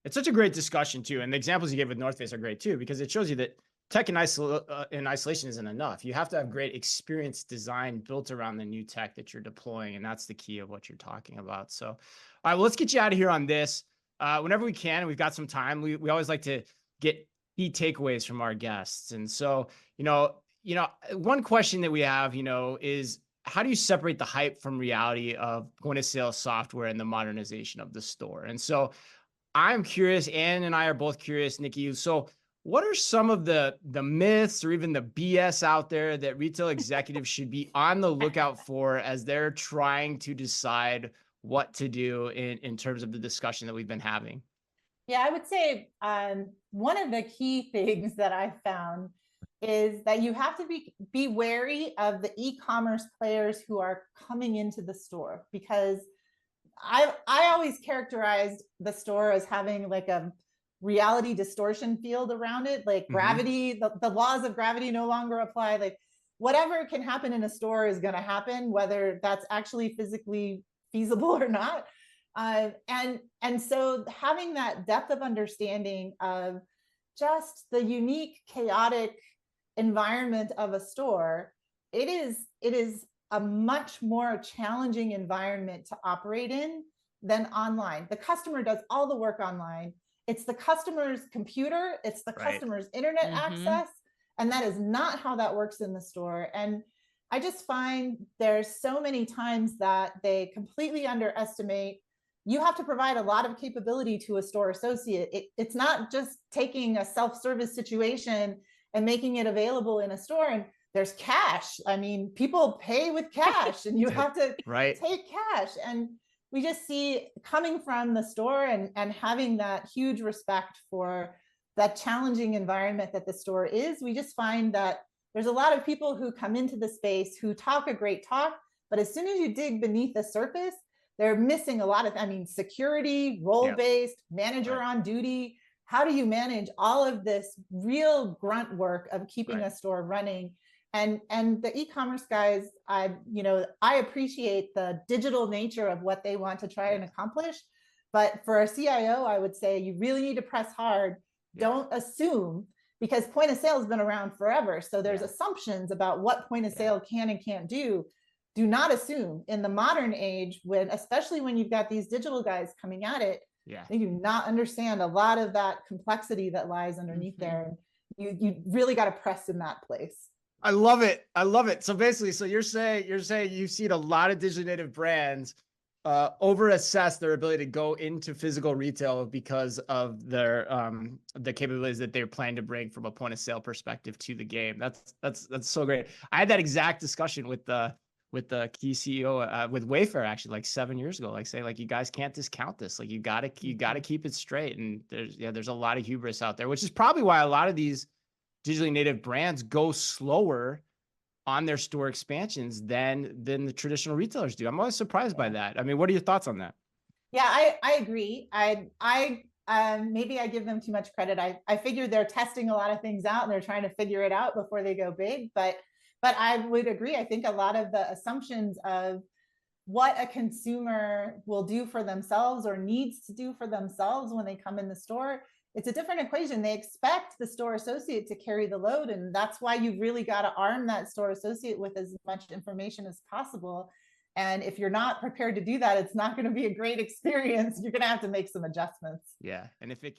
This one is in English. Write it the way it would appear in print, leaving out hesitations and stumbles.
It's such a great discussion too. And the examples you gave with North Face are great too, because it shows you that tech in isolation isn't enough. You have to have great experience design built around the new tech that you're deploying. And that's the key of what you're talking about. So, all right, well, let's get you out of here on this. Whenever we can, we've got some time. We always like to get key takeaways from our guests. And so, one question that we have, is how do you separate the hype from reality of point of sale software and the modernization of the store? And so I'm curious, Ann and I are both curious, Nikki. So what are some of the myths or even the BS out there that retail executives should be on the lookout for as they're trying to decide what to do in terms of the discussion that we've been having? Yeah, I would say one of the key things that I found is that you have to be wary of the e-commerce players who are coming into the store, because I always characterized the store as having like a reality distortion field around it, like gravity, the laws of gravity no longer apply. Like whatever can happen in a store is going to happen, whether that's actually physically feasible or not. And so having that depth of understanding of just the unique, chaotic environment of a store, it is a much more challenging environment to operate in than online. The customer does all the work online. It's the customer's computer, it's the customer's internet access, and that is not how that works in the store. And I just find there's so many times that they completely underestimate. You have to provide a lot of capability to a store associate. It's not just taking a self-service situation and making it available in a store. And there's cash. I mean, people pay with cash and you have to take cash. And we just see, coming from the store and having that huge respect for that challenging environment that the store is, we just find that there's a lot of people who come into the space who talk a great talk, but as soon as you dig beneath the surface, they're missing a lot of, security, role-based, manager on duty. How do you manage all of this real grunt work of keeping a store running? And the e-commerce guys, I appreciate the digital nature of what they want to try and accomplish. But for a CIO, I would say you really need to press hard. Don't assume, because point of sale has been around forever. So there's assumptions about what point of sale can and can't do. Do not assume in the modern age, especially when you've got these digital guys coming at it, they do not understand a lot of that complexity that lies underneath there. And you really got to press in that place. I love it. I love it. So basically, you're saying you've seen a lot of digitally native brands over-assess their ability to go into physical retail because of their the capabilities that they're planning to bring from a point of sale perspective to the game. That's so great. I had that exact discussion with the key CEO with Wayfair actually like 7 years ago, like saying, like, you guys can't discount this. Like you gotta keep it straight. And there's a lot of hubris out there, which is probably why a lot of these digitally native brands go slower on their store expansions than the traditional retailers do. I'm always surprised by that. I mean, what are your thoughts on that? Yeah, I agree. Maybe I give them too much credit. I figure they're testing a lot of things out and they're trying to figure it out before they go big. But I would agree. I think a lot of the assumptions of what a consumer will do for themselves or needs to do for themselves when they come in the store, it's a different equation. They expect the store associate to carry the load. And that's why you've really got to arm that store associate with as much information as possible. And if you're not prepared to do that, it's not going to be a great experience. You're going to have to make some adjustments. Yeah. And if it